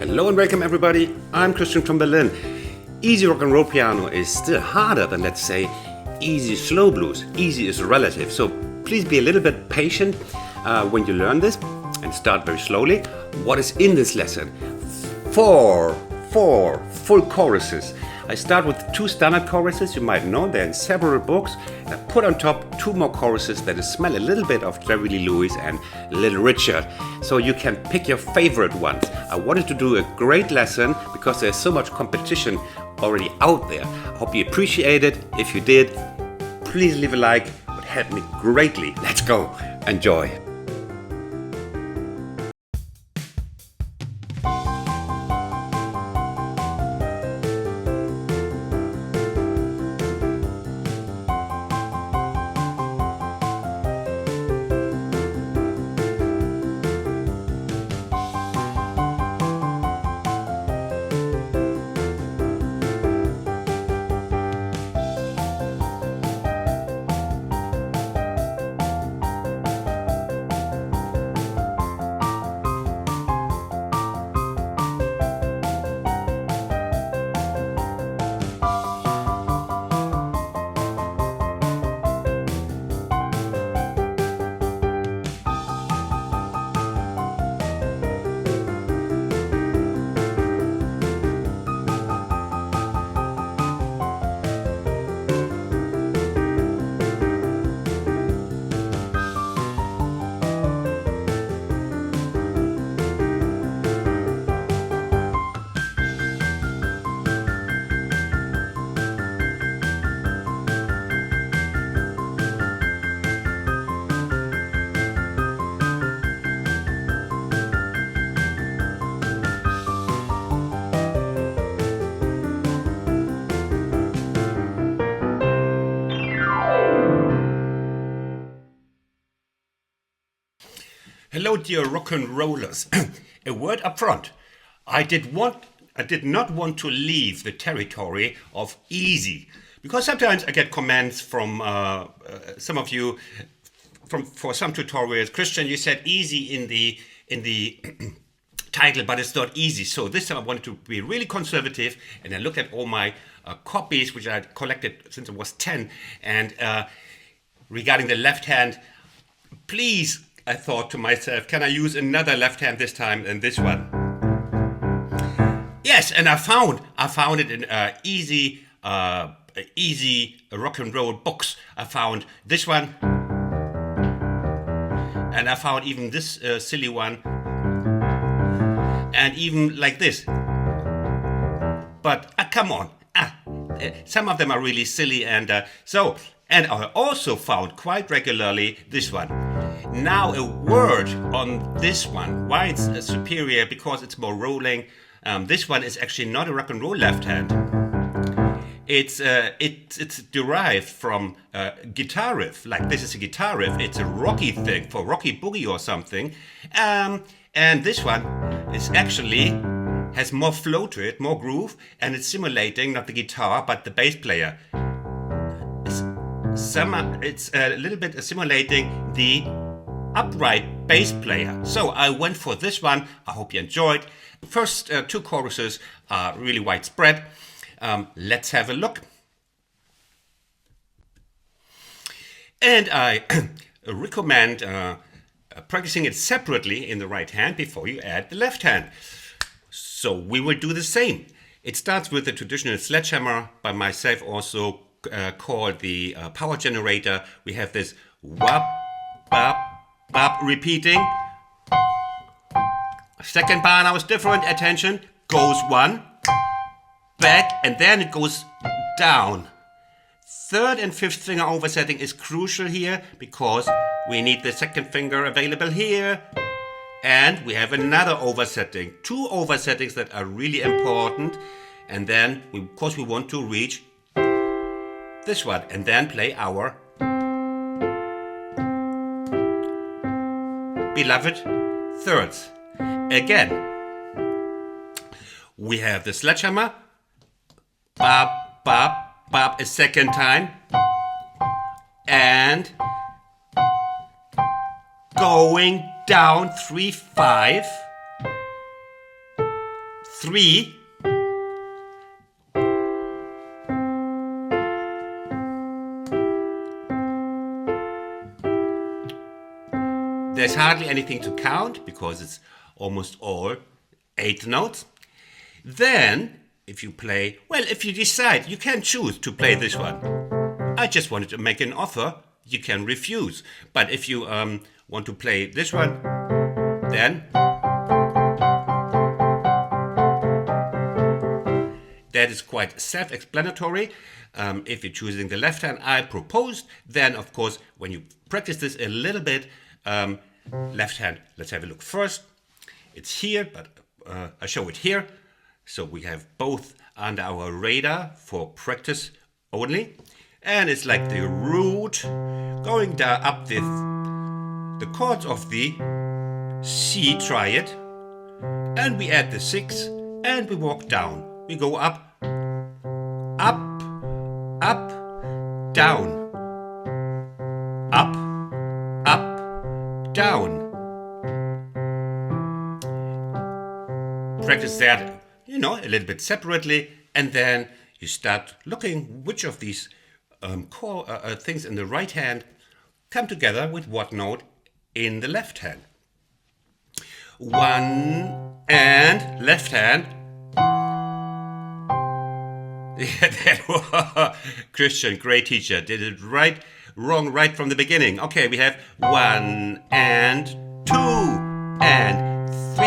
Hello and welcome everybody, I'm Christian from Berlin. Easy rock and roll piano is still harder than, let's say, easy slow blues. Easy is relative, so please be a little bit patient when you learn this and start very slowly. What is in this lesson? Four full choruses. I start with 2 standard choruses, you might know, they're in several books. I put on top 2 more choruses that smell a little bit of Jerry Lee Lewis and Little Richard. So you can pick your favorite ones. I wanted to do a great lesson because there's so much competition already out there. I hope you appreciate it. If you did, please leave a like, it would help me greatly. Let's go, enjoy. Hello dear rock and rollers. A word up front. I did not want to leave the territory of easy, because sometimes I get comments from some of you for some tutorials. Christian, you said easy in the title, but it's not easy. So this time I wanted to be really conservative, and I looked at all my copies which I had collected since I was 10, and regarding the left hand, please, I thought to myself, can I use another left hand this time than this one? Yes, and I found it in easy rock and roll books. I found this one, and I found even this silly one, and even like this. But come on, some of them are really silly, and and I also found quite regularly this one. Now a word on this one, why it's superior, because it's more rolling. This one is actually not a rock and roll left hand. It's derived from guitar riff. Like this is a guitar riff. It's a rocky thing for rocky boogie or something. And this one is actually has more flow to it, more groove, and it's simulating not the guitar but the bass player. It's a little bit simulating the upright bass player. So I went for this one. I hope you enjoyed. The first 2 choruses are really widespread. Let's have a look. And I recommend practicing it separately in the right hand before you add the left hand. So we will do the same. It starts with the traditional sledgehammer, by myself also called the power generator. We have this wap, bap, bap, repeating. Second bar now is different. Attention. Goes 1, back, and then it goes down. 3rd and 5th finger oversetting is crucial here because we need the 2nd finger available here. And we have another oversetting. 2 oversettings that are really important. And then, of course, we want to reach this one and then play our beloved thirds. Again, we have the sledgehammer, bop, bop, bop a second time, and going down 3-5, 3. There's hardly anything to count because it's almost all 8 notes. Then, if you play, well, if you decide, you can choose to play this one. I just wanted to make an offer. You can refuse. But if you want to play this one, then that is quite self-explanatory. If you're choosing the left hand I proposed, then of course, when you practice this a little bit, left hand, let's have a look first. It's here, but I show it here. So we have both under our radar for practice only. And it's like the root going down up the chords of the C triad. And we add the 6 and we walk down. We go up, up, up, down, up, up, down. Practice that, a little bit separately, and then you start looking which of these things in the right hand come together with what note in the left hand. 1 and left hand. Yeah, that was Christian, great teacher, did it wrong right from the beginning. Okay, we have 1 and 2 and 3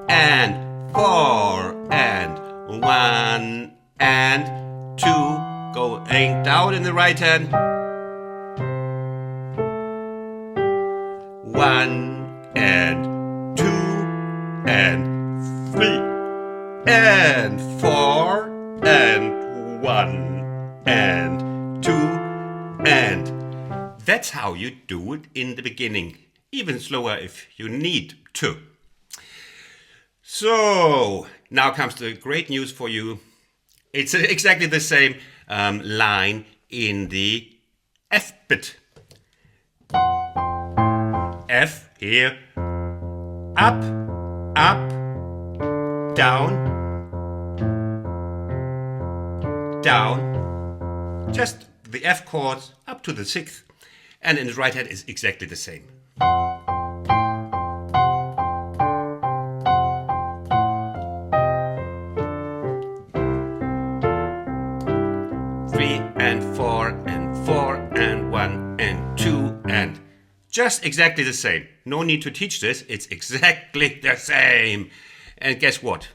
and 4 and 1 and 2 going down in the right hand. 1 and 2 and 3 and 4 and 1 and 2 and that's how you do it in the beginning. Even slower if you need to. So now comes the great news for you. It's exactly the same line in the F bit. F here, up, up, down, down, just the F chords up to the 6th, and in the right hand is exactly the same. 3 and 4 and 4 and 1 and 2 and just exactly the same. No need to teach this, it's exactly the same. And guess what?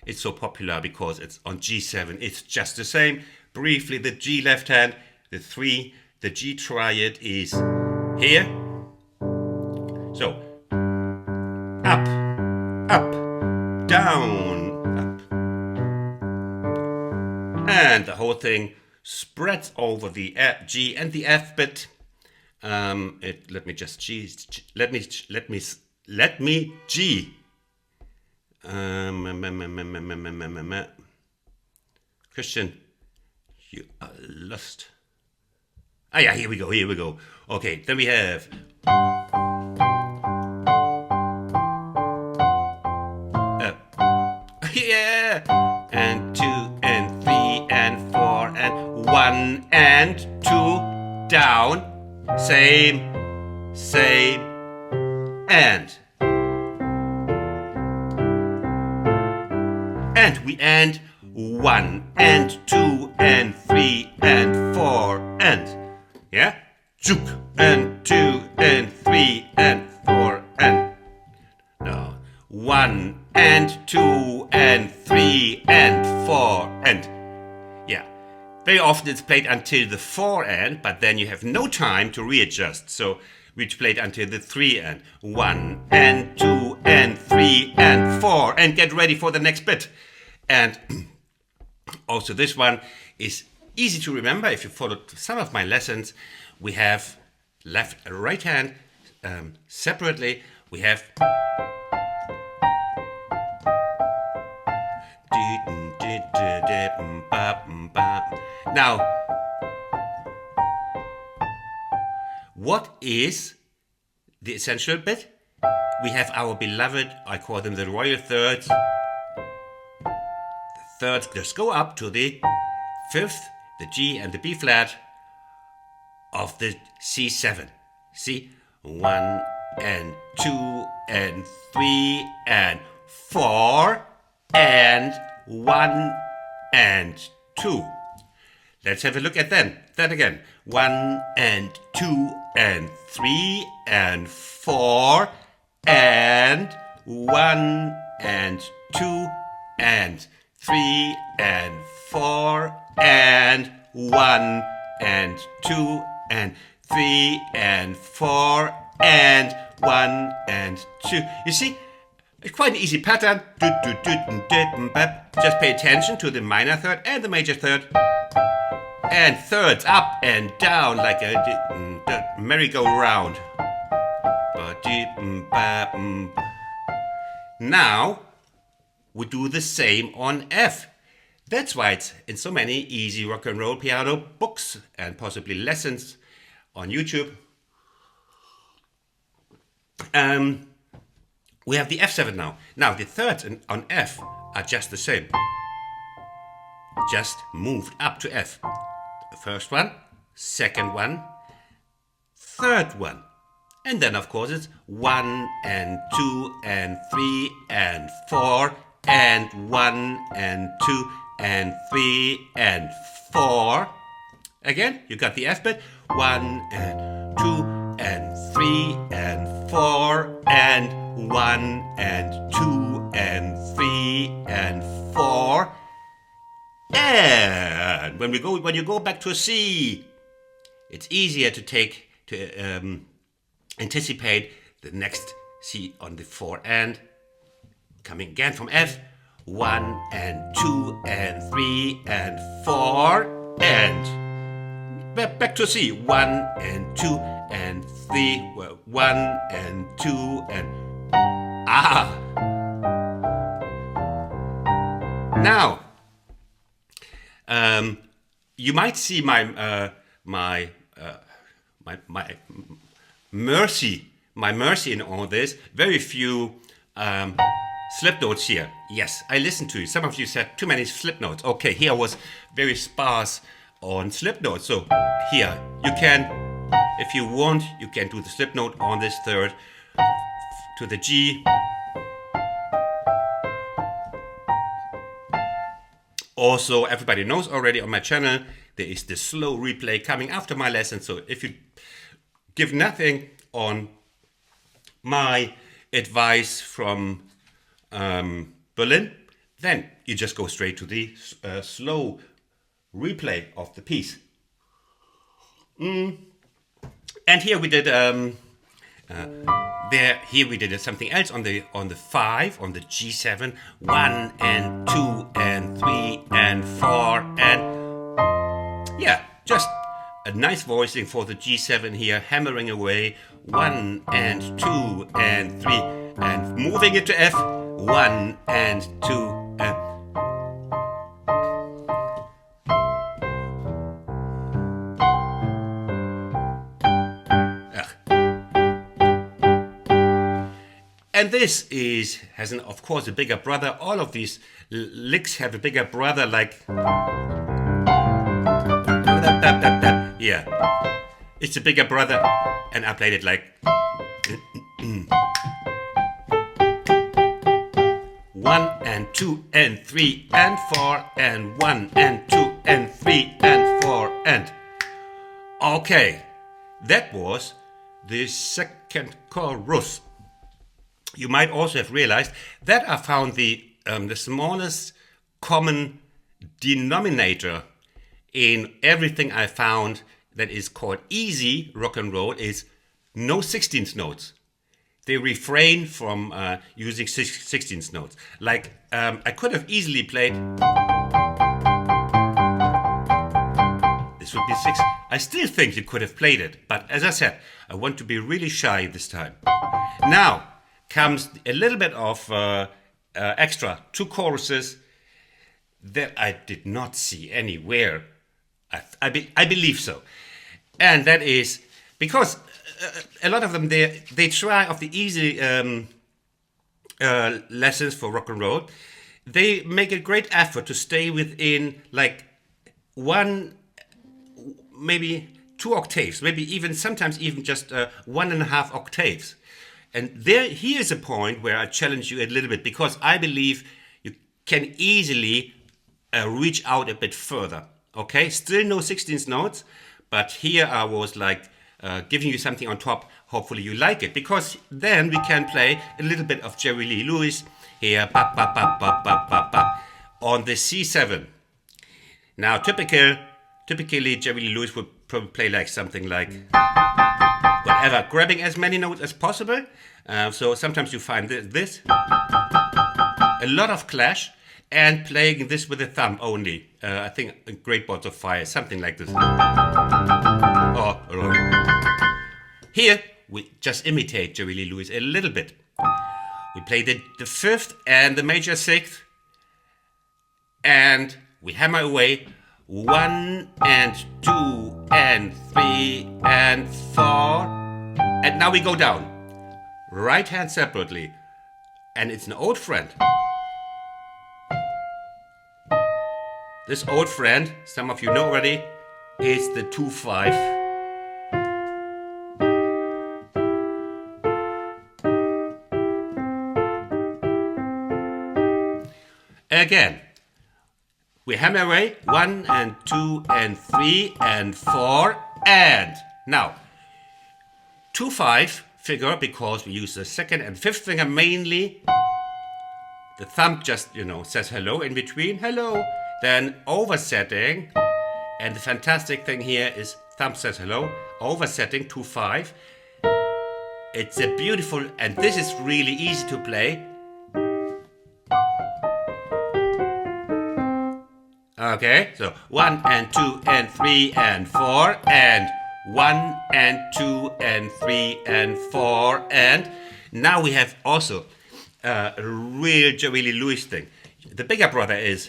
It's so popular because it's on G7. It's just the same. Briefly, the G left hand, the 3, the G triad is here. So, up, up, down, up. And the whole thing spreads over the G and the F bit. Let me just G. Let me G. Christian, you are lost. Ah, yeah, here we go. Okay, then we have. Yeah, and 2 and 3 and 4 and 1 and 2 down. Same, and we end 1 and 2 and 3 and 4 and yeah, juk and 2 and 3 and 4 and no 1 and 2 and 3 and 4 and yeah. Very often it's played until the 4 end, but then you have no time to readjust. So we played until the 3 end. 1 and 2 and 3 and 4 and get ready for the next bit. And also this one is easy to remember if you followed some of my lessons. We have left and right hand separately. We have now, what is the essential bit? We have our beloved, I call them the royal thirds. thirds just go up to the fifth, the G and the B flat of the C7. See? 1 and 2 and 3 and 4 and 1 and 2. Let's have a look at that again. 1 and 2 and 3 and 4 and 1 and 2 and 3 and 4 and 1 and 2 and 3 and 4 and 1 and 2. You see, it's quite an easy pattern. Just pay attention to the minor third and the major third. And thirds up and down like a merry-go-round. Now we do the same on F. That's why it's in so many easy rock and roll piano books and possibly lessons on YouTube. We have the F7 now. Now the thirds on F are just the same. Just moved up to F. The first one, second one, third one. And then of course it's 1 and 2 and 3 and 4 and 1 and 2 and 3 and 4. Again, you got the F bit. 1 and 2 and 3 and 4 and 1 and 2 and 3 and 4. And when you go back to a C, it's easier to anticipate the next C on the 4 and coming again from F. 1 and 2 and 3 and 4 and back to C. 1 and 2 and 3, 1 and 2 and now you might see my mercy in all this. Very few slip notes here. Yes, I listened to you. Some of you said too many slip notes. Okay, here was very sparse on slip notes. So here you can, if you want, you can do the slip note on this third to the G. Also, everybody knows already on my channel, there is the slow replay coming after my lesson. So if you give nothing on my advice from Berlin, then you just go straight to the slow replay of the piece. And here we did here we did something else on the 5, on the G7, 1 and 2 and 3 and 4 and yeah, just a nice voicing for the G7 here, hammering away 1 and 2 and 3 and moving it to F, 1 and 2 and and this has of course a bigger brother. All of these licks have a bigger brother, like yeah, it's a bigger brother, and I played it like 1 and 2 and 3 and 4 and 1 and 2 and 3 and 4 and okay, that was the second chorus. You might also have realized that I found the smallest common denominator in everything I found that is called easy rock and roll is no 16th notes. They refrain from using 16th notes. Like I could have easily played. This would be 6. I still think you could have played it, but as I said, I want to be really shy this time. Now comes a little bit of extra 2 choruses that I did not see anywhere. I believe so, and that is because a lot of them they try of the easy lessons for rock and roll. they make a great effort to stay within like one, maybe 2 octaves, maybe even sometimes even just 1.5 octaves. And here's a point where I challenge you a little bit, because I believe you can easily reach out a bit further. Okay, still no 16th notes, but here I was like giving you something on top. Hopefully you like it, because then we can play a little bit of Jerry Lee Lewis here, ba, ba, ba, ba, ba, ba, ba, on the C7. Now, typically Jerry Lee Lewis would probably play like something like whatever, grabbing as many notes as possible. So sometimes you find this, a lot of clash, and playing this with the thumb only. I think Great Balls of Fire, something like this. Or here we just imitate Jerry Lee Lewis a little bit. We play the 5th and the major 6th, and we hammer away 1 and 2 and 3 and 4, and now we go down. Right hand separately, and it's an old friend. This old friend, some of you know already, is the 2-5. Again, we hammer away 1 and 2 and 3 and 4, and now 2-5 figure, because we use the 2nd and 5th finger mainly. The thumb just, says hello in between, hello. Then oversetting, and the fantastic thing here is thumb says hello, oversetting 2-5. It's a beautiful, and this is really easy to play. Okay, so 1 and 2 and 3 and 4, and 1 and 2 and 3 and 4, and now we have also a real Jerry Lee Lewis thing. The bigger brother is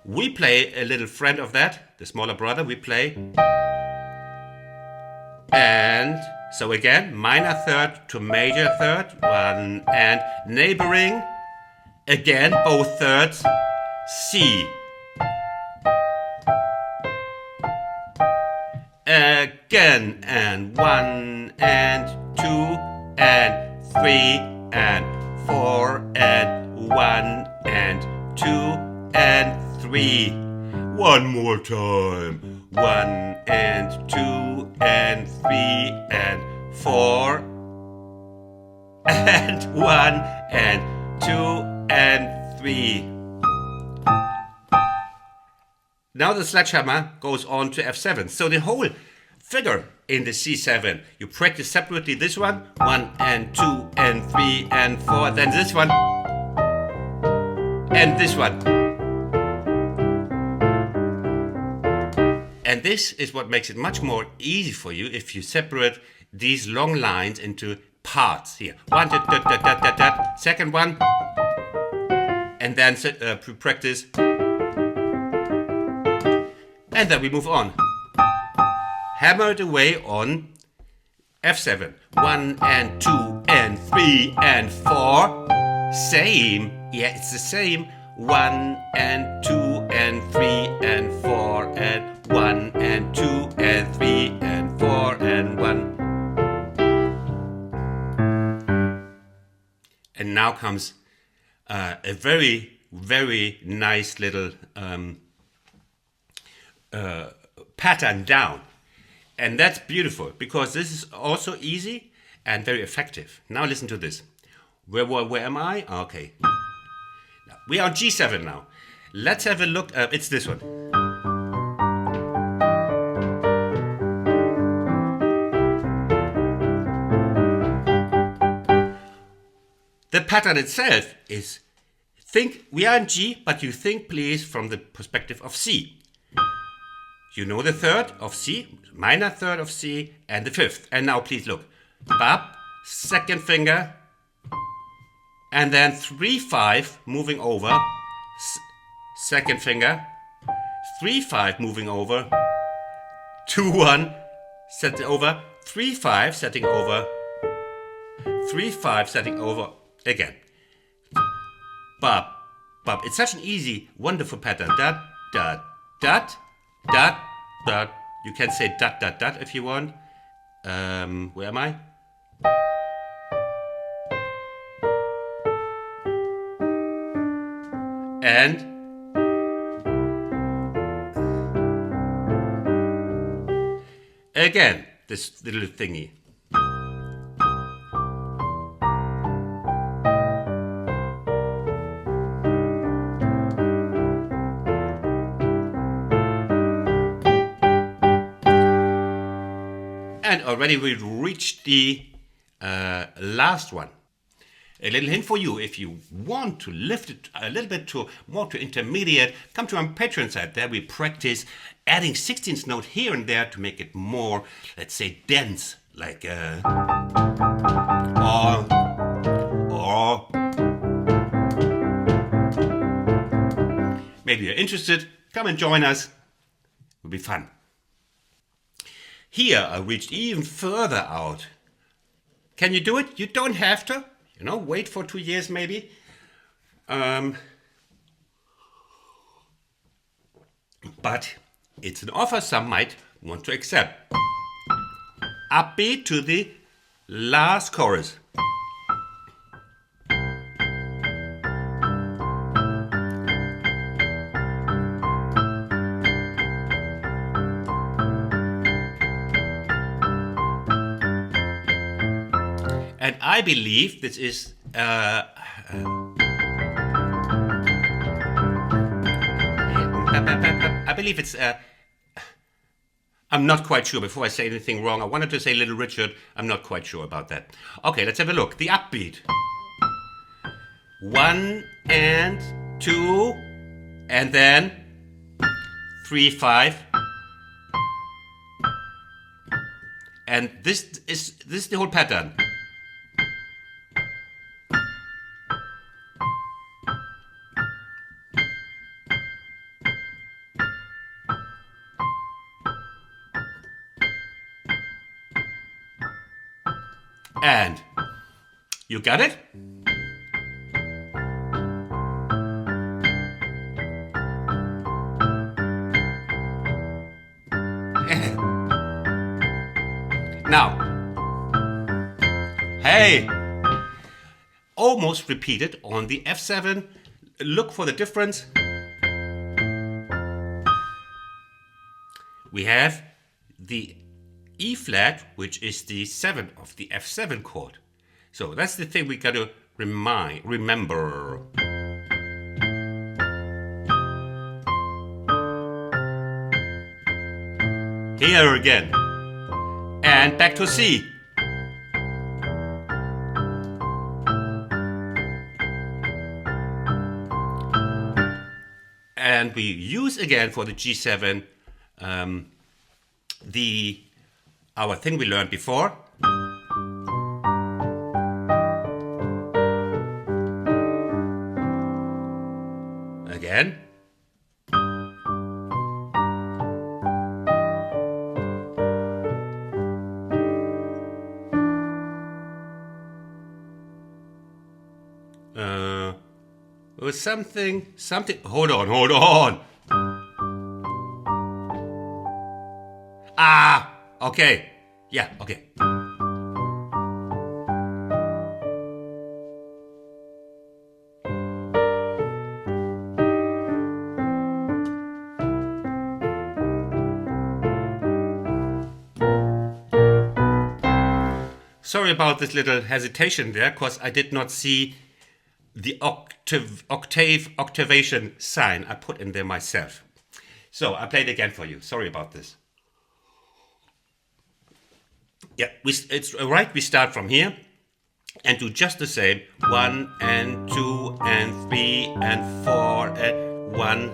we play a little friend of that, the smaller brother, we play. And so again, minor 3rd to major 3rd, 1 and neighboring, again, both 3rds, C. Again, and 1 and 2 and 3 and 4 and 1 and 2 and 3. One more time. 1 and 2 and 3 and 4 and 1 and 2 and 3. Now the sledgehammer goes on to F7. So the whole figure in the C7, you practice separately this one, 1 and 2 and 3 and 4, then this one, and this one. And this is what makes it much more easy for you if you separate these long lines into parts here. 1, da, da, da, da, da, da. Second one, and then practice. And then we move on. Hammer it away on F7. 1 and 2 and 3 and 4. Same. Yeah, it's the same. 1 and 2 and 3 and 4 and 1 and 2 and 3 and 4 and 1. And now comes a very, very nice little pattern down. And that's beautiful, because this is also easy and very effective. Now listen to this. Where am I? Okay. Now, we are on G7 now. Let's have a look. It's this one. The pattern itself is, we are in G, but you think please from the perspective of C. You know the 3rd of C, minor 3rd of C, and the 5th. And now please look. Bop, 2nd finger, and then 3-5 moving over, 2nd finger, 3-5 moving over, 2-1 setting over, 3-5 setting over, 3-5, starting over again. Bop, bop. It's such an easy, wonderful pattern. Dot, dot, dot, dot, dot. You can say dot, dot, dot if you want. Where am I? And again, this little thingy. And already we've reached the last one. A little hint for you, if you want to lift it a little bit to more to intermediate, come to our Patreon site. There we practice adding 16th note here and there to make it more, let's say, dense, like or maybe you're interested, come and join us. It'll be fun. Here I reached even further out. Can you do it? You don't have to. You know, wait for 2 years maybe. But it's an offer some might want to accept. Upbeat to the last chorus. And I believe this is I believe it's I'm not quite sure. Before I say anything wrong, I wanted to say Little Richard. I'm not quite sure about that. Okay, let's have a look. The upbeat. 1 and 2 and then 3-5. And this is the whole pattern. And you got it? Now, hey, almost repeated on the F7. Look for the difference. We have the E flat, which is the 7th of the F7 chord. So that's the thing we got to remember. Here again. And back to C. And we use again for the G7 our thing we learned before. Again. With something, hold on. Okay. Yeah, okay. Sorry about this little hesitation there, because I did not see the octavation sign I put in there myself. So I played again for you. Sorry about this. Yeah, it's right. We start from here and do just the same. 1 and 2 and 3 and 4 and 1.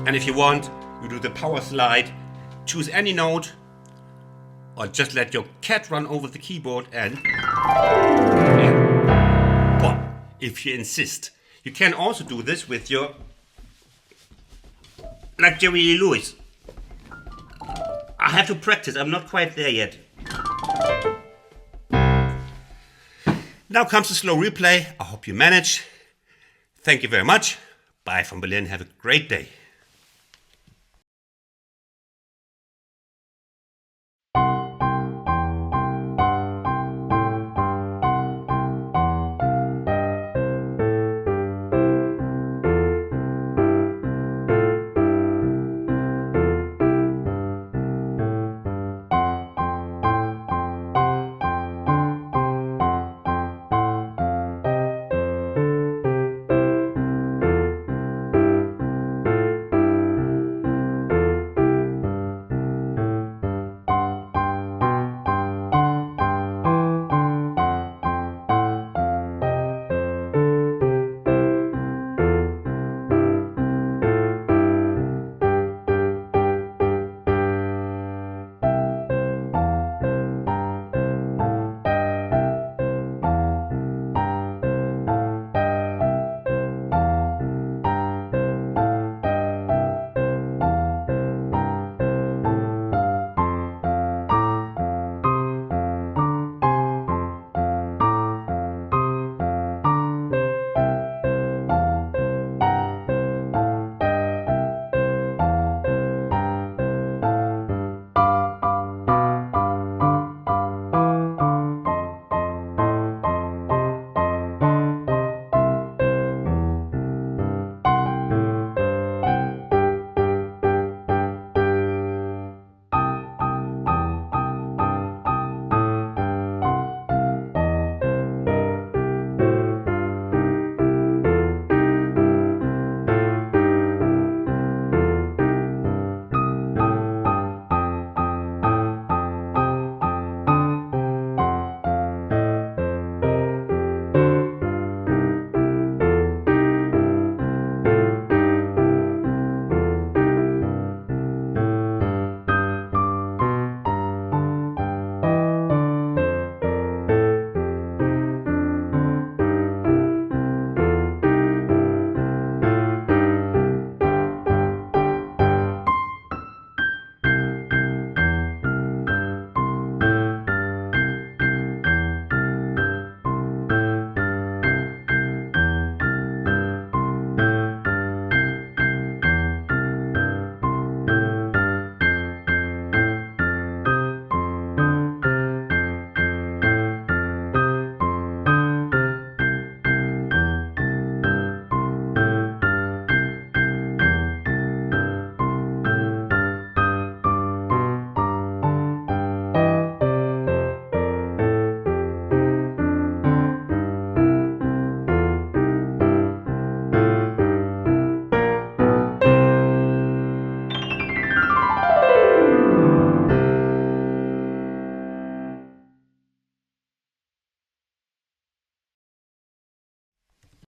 And if you want, you do the power slide, choose any note, or just let your cat run over the keyboard and pop. if you insist. You can also do this with your, like Jerry Lee Lewis. I have to practice, I'm not quite there yet. Now comes the slow replay. I hope you manage. Thank you very much. Bye from Berlin. Have a great day.